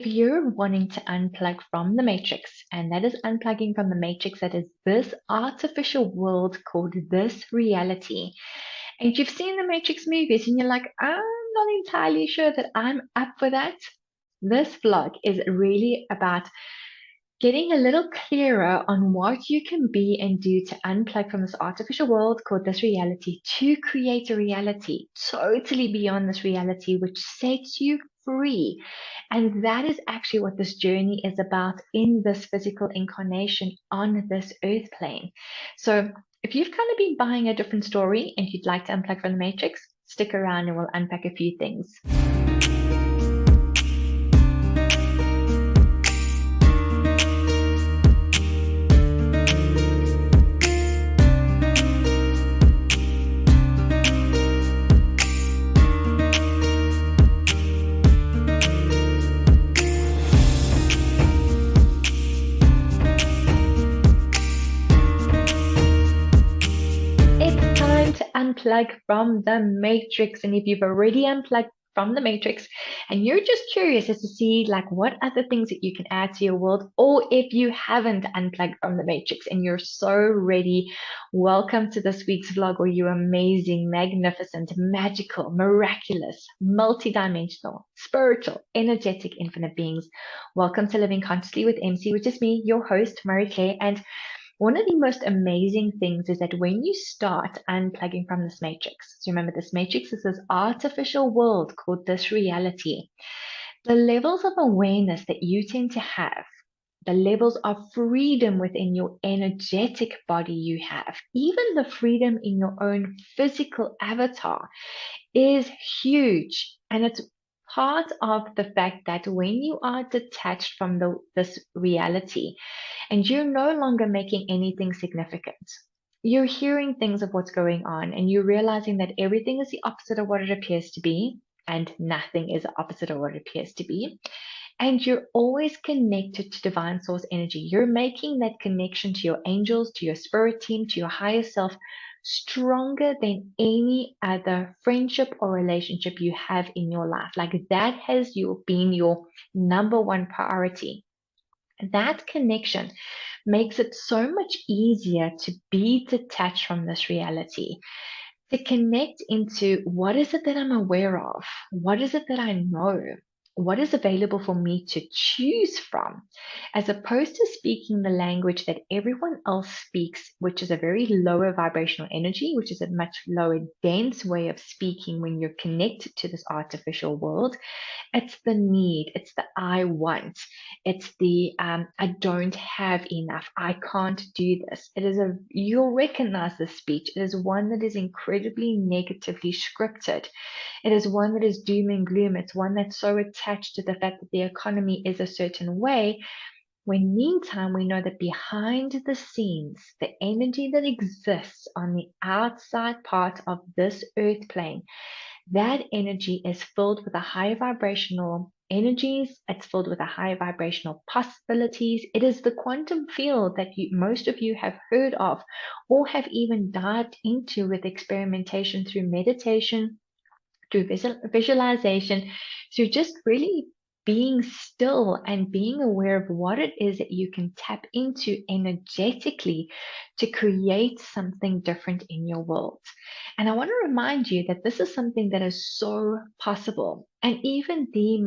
If you're wanting to unplug from the matrix, and that is unplugging from the matrix that is this artificial world called this reality, and you've seen the Matrix movies and you're like, I'm not entirely sure that I'm up for that, this vlog is really about getting a little clearer on what you can be and do to unplug from this artificial world called this reality to create a reality totally beyond this reality, which sets you free. And that is actually what this journey is about in this physical incarnation on this earth plane. So if you've kind of been buying a different story and you'd like to unplug from the matrix, stick around and we'll unpack a few things. Unplug from the matrix. And if you've already unplugged from the matrix and you're just curious as to see like what other things that you can add to your world, or if you haven't unplugged from the matrix and you're so ready, welcome to this week's vlog where you amazing, magnificent, magical, miraculous, multidimensional, spiritual, energetic, infinite beings. Welcome to Living Consciously with MC, which is me, your host, Marie-Claire. And one of the most amazing things is that when you start unplugging from this matrix, so remember this matrix is this artificial world called this reality, the levels of awareness that you tend to have, the levels of freedom within your energetic body you have, even the freedom in your own physical avatar is huge. And it's part of the fact that when you are detached from this reality and you're no longer making anything significant, you're hearing things of what's going on and you're realizing that everything is the opposite of what it appears to be and nothing is the opposite of what it appears to be. And you're always connected to divine source energy. You're making that connection to your angels, to your spirit team, to your higher self stronger than any other friendship or relationship you have in your life. Like that has been your number one priority. That connection makes it so much easier to be detached from this reality, to connect into what is it that I'm aware of? What is it that I know? What is available for me to choose from, as opposed to speaking the language that everyone else speaks, which is a very lower vibrational energy, which is a much lower dense way of speaking when you're connected to this artificial world. It's the need, it's the I want, it's the I don't have enough, I can't do this. You'll recognize this speech. It is one that is incredibly negatively scripted. It is one that is doom and gloom. It's one that's so attached to the fact that the economy is a certain way, when meantime we know that behind the scenes, the energy that exists on the outside part of this earth plane, that energy is filled with a high vibrational energies. It's filled with a high vibrational possibilities. It is the quantum field that most of you have heard of or have even dived into with experimentation through meditation, through visualization, through just really being still and being aware of what it is that you can tap into energetically to create something different in your world. And I want to remind you that this is something that is so possible. And even the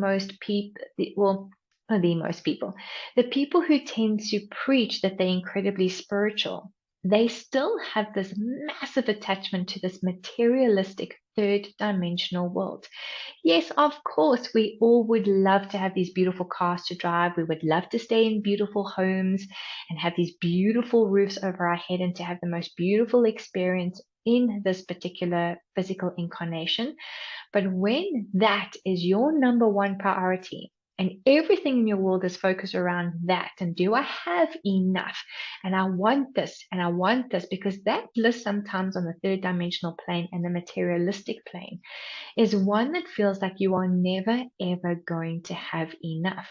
people who tend to preach that they're incredibly spiritual, they still have this massive attachment to this materialistic third dimensional world. Yes, of course, we all would love to have these beautiful cars to drive. We would love to stay in beautiful homes and have these beautiful roofs over our head and to have the most beautiful experience in this particular physical incarnation. But when that is your number one priority, and everything in your world is focused around that, and do I have enough? And I want this, and I want this, because that list sometimes on the third dimensional plane and the materialistic plane is one that feels like you are never ever going to have enough.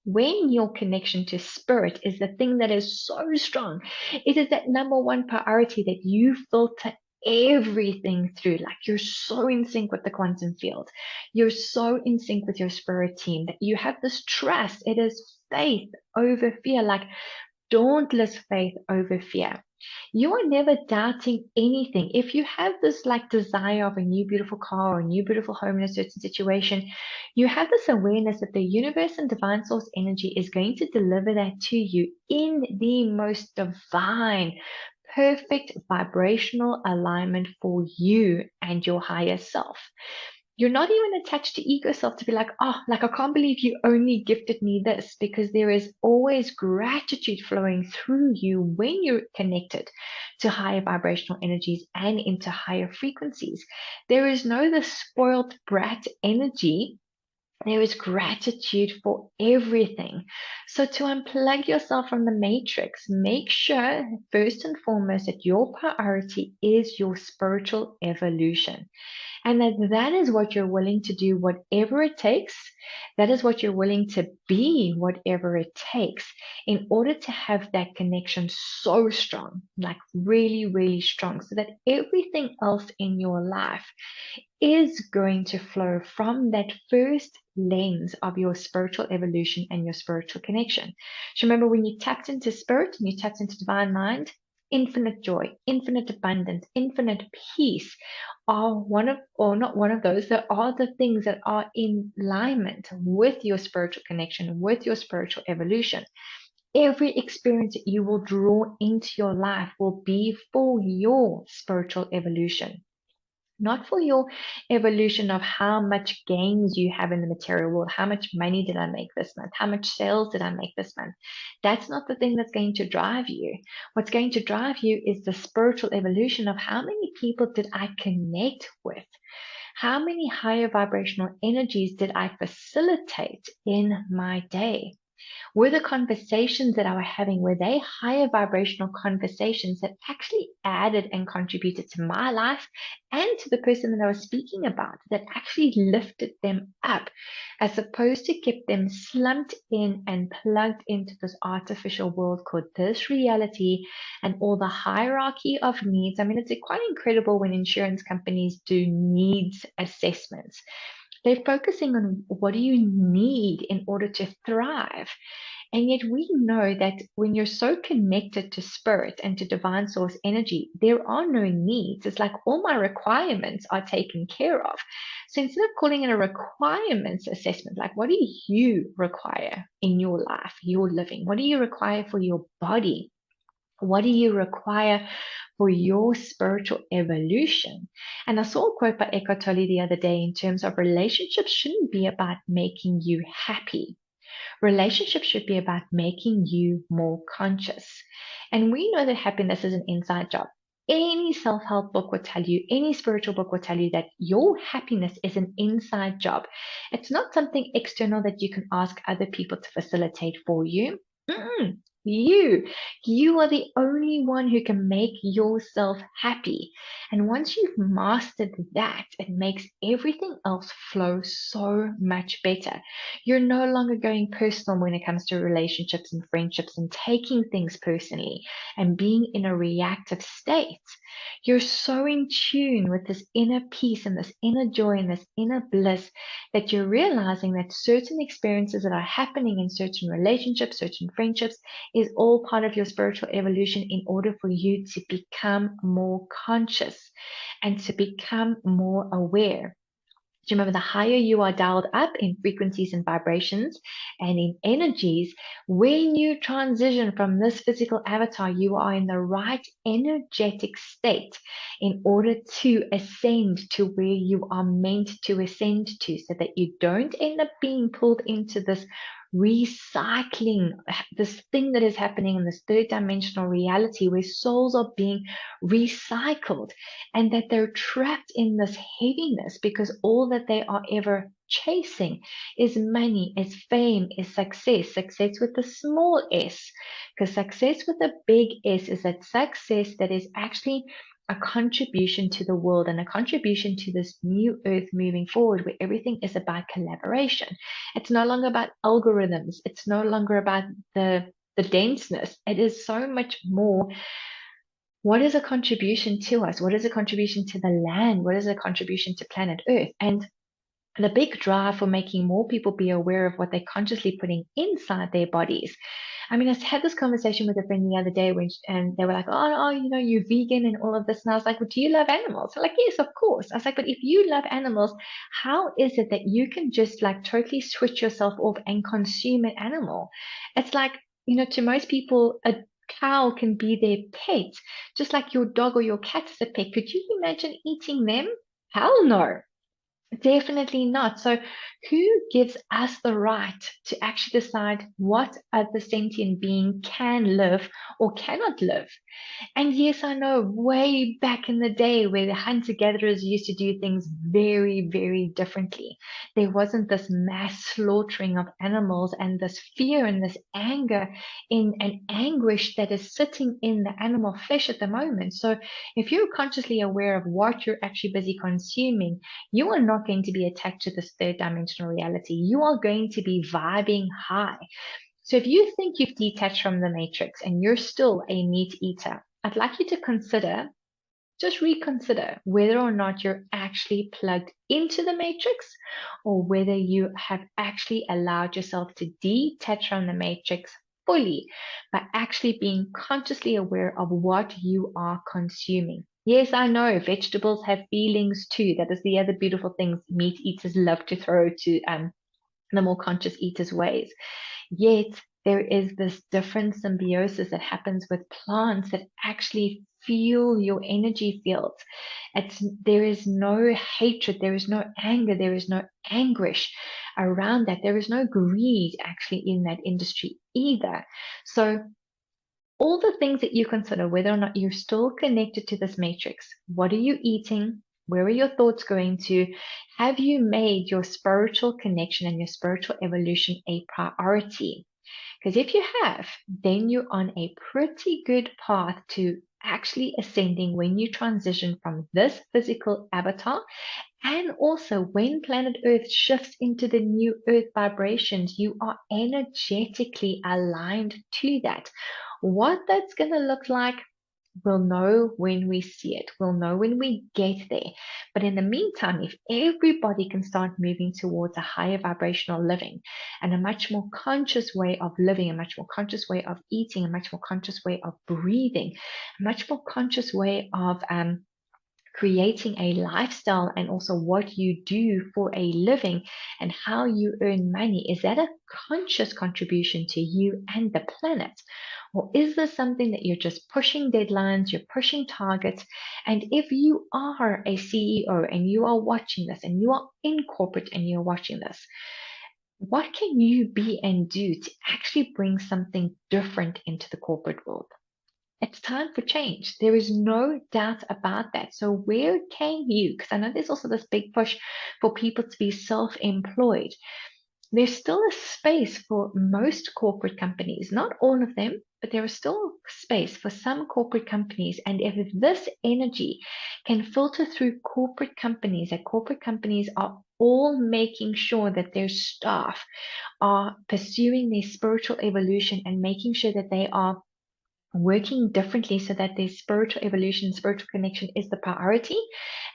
When your connection to spirit is the thing that is so strong, it is that number one priority that you filter everything through. Like you're so in sync with the quantum field. You're so in sync with your spirit team that you have this trust. It is faith over fear, like dauntless faith over fear. You are never doubting anything. If you have this like desire of a new beautiful car or a new beautiful home in a certain situation, you have this awareness that the universe and divine source energy is going to deliver that to you in the most divine, perfect vibrational alignment for you and your higher self. You're not even attached to ego self to be like, oh, like I can't believe you only gifted me this, because there is always gratitude flowing through you when you're connected to higher vibrational energies and into higher frequencies. There is no the spoiled brat energy. There is gratitude for everything. So to unplug yourself from the matrix, make sure first and foremost that your priority is your spiritual evolution. And that is what you're willing to do, whatever it takes. That is what you're willing to be, whatever it takes, in order to have that connection so strong, like really, really strong, so that everything else in your life is going to flow from that first lens of your spiritual evolution and your spiritual connection. So remember, when you tapped into spirit and you tapped into divine mind, infinite joy, infinite abundance, infinite peace are one of, or not one of those, that are the things that are in alignment with your spiritual connection, with your spiritual evolution. Every experience that you will draw into your life will be for your spiritual evolution, not for your evolution of how much gains you have in the material world. How much money did I make this month? How much sales did I make this month? That's not the thing that's going to drive you. What's going to drive you is the spiritual evolution of how many people did I connect with? How many higher vibrational energies did I facilitate in my day? Were the conversations that I was having, were they higher vibrational conversations that actually added and contributed to my life and to the person that I was speaking about, that actually lifted them up, as opposed to keep them slumped in and plugged into this artificial world called this reality and all the hierarchy of needs? I mean, it's quite incredible when insurance companies do needs assessments. They're focusing on what do you need in order to thrive. And yet we know that when you're so connected to spirit and to divine source energy, there are no needs. It's like all my requirements are taken care of. So instead of calling it a requirements assessment, like what do you require in your life, your living? What do you require for your body? What do you require for your spiritual evolution? And I saw a quote by Eckhart Tolle the other day in terms of relationships shouldn't be about making you happy. Relationships should be about making you more conscious. And we know that happiness is an inside job. Any self-help book will tell you, any spiritual book will tell you that your happiness is an inside job. It's not something external that you can ask other people to facilitate for you. Mm-mm. You are the only one who can make yourself happy. And once you've mastered that, it makes everything else flow so much better. You're no longer going personal when it comes to relationships and friendships and taking things personally and being in a reactive state. You're so in tune with this inner peace and this inner joy and this inner bliss that you're realizing that certain experiences that are happening in certain relationships, certain friendships, is all part of your spiritual evolution in order for you to become more conscious and to become more aware. Do you remember, the higher you are dialed up in frequencies and vibrations and in energies, when you transition from this physical avatar, you are in the right energetic state in order to ascend to where you are meant to ascend to, so that you don't end up being pulled into this recycling, this thing that is happening in this third dimensional reality where souls are being recycled and that they're trapped in this heaviness because all that they are ever chasing is money, is fame, is success. Success with a small s, because success with a big S is that success that is actually a contribution to the world and a contribution to this new earth moving forward, where everything is about collaboration. It's no longer about algorithms. It's no longer about the denseness. It is so much more what is a contribution to us? What is a contribution to the land? What is a contribution to planet Earth? And the big drive for making more people be aware of what they're consciously putting inside their bodies. I mean, I had this conversation with a friend the other day and they were like, oh, you're vegan and all of this. And I was like, well, do you love animals? They're like, yes, of course. I was like, but if you love animals, how is it that you can just like totally switch yourself off and consume an animal? It's like, to most people, a cow can be their pet, just like your dog or your cat is a pet. Could you imagine eating them? Hell no. Definitely not. So, who gives us the right to actually decide what other sentient being can live or cannot live? And yes, I know way back in the day where the hunter-gatherers used to do things very, very differently. There wasn't this mass slaughtering of animals and this fear and this anger in an anguish that is sitting in the animal flesh at the moment. So if you're consciously aware of what you're actually busy consuming, you are not going to be attached to this third dimensional reality. You are going to be vibing high. So if you think you've detached from the matrix and you're still a meat eater, I'd like you to just reconsider whether or not you're actually plugged into the matrix or whether you have actually allowed yourself to detach from the matrix fully by actually being consciously aware of what you are consuming. Yes, I know vegetables have feelings too. That is the other beautiful things meat eaters love to throw to the more conscious eaters' ways. Yet there is this different symbiosis that happens with plants that actually fuel your energy fields. There is no hatred, there is no anger, there is no anguish around that. There is no greed actually in that industry either. So all the things that you consider, whether or not you're still connected to this matrix, what are you eating? Where are your thoughts going to? Have you made your spiritual connection and your spiritual evolution a priority? Because if you have, then you're on a pretty good path to actually ascending when you transition from this physical avatar. And also, when planet Earth shifts into the new Earth vibrations, you are energetically aligned to that. What that's going to look like, we'll know when we see it. We'll know when we get there. But in the meantime, if everybody can start moving towards a higher vibrational living and a much more conscious way of living, a much more conscious way of eating, a much more conscious way of breathing, a much more conscious way of creating a lifestyle and also what you do for a living and how you earn money, is that a conscious contribution to you and the planet? Or is this something that you're just pushing deadlines, you're pushing targets? And if you are a CEO and you are watching this and you are in corporate and you're watching this, what can you be and do to actually bring something different into the corporate world? It's time for change. There is no doubt about that. So where can you, because I know there's also this big push for people to be self-employed. There's still a space for most corporate companies, not all of them, but there is still space for some corporate companies. And if this energy can filter through corporate companies, that corporate companies are all making sure that their staff are pursuing their spiritual evolution and making sure that they are working differently so that their spiritual evolution, spiritual connection is the priority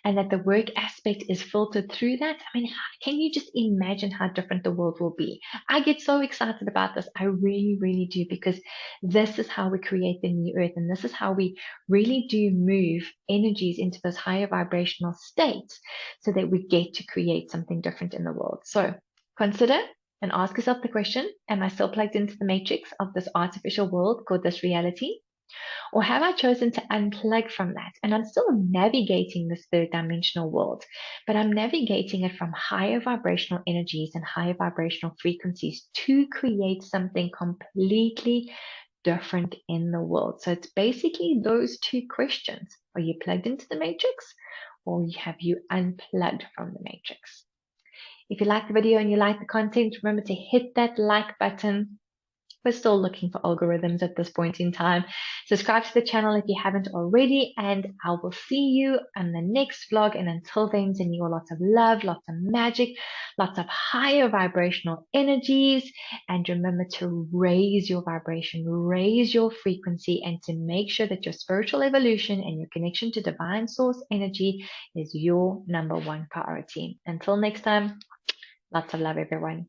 and that the work aspect is filtered through that. I mean, can you just imagine how different the world will be? I get so excited about this. I really, really do, because this is how we create the new earth. And this is how we really do move energies into those higher vibrational states so that we get to create something different in the world. So consider and ask yourself the question, am I still plugged into the matrix of this artificial world called this reality? Or have I chosen to unplug from that? And I'm still navigating this third dimensional world, but I'm navigating it from higher vibrational energies and higher vibrational frequencies to create something completely different in the world. So it's basically those two questions. Are you plugged into the matrix, or have you unplugged from the matrix? If you like the video and you like the content, remember to hit that like button. We're still looking for algorithms at this point in time. Subscribe to the channel if you haven't already, and I will see you on the next vlog. And until then, sending you lots of love, lots of magic, lots of higher vibrational energies. And remember to raise your vibration, raise your frequency, and to make sure that your spiritual evolution and your connection to divine source energy is your #1 priority. Until next time, lots of love, everyone.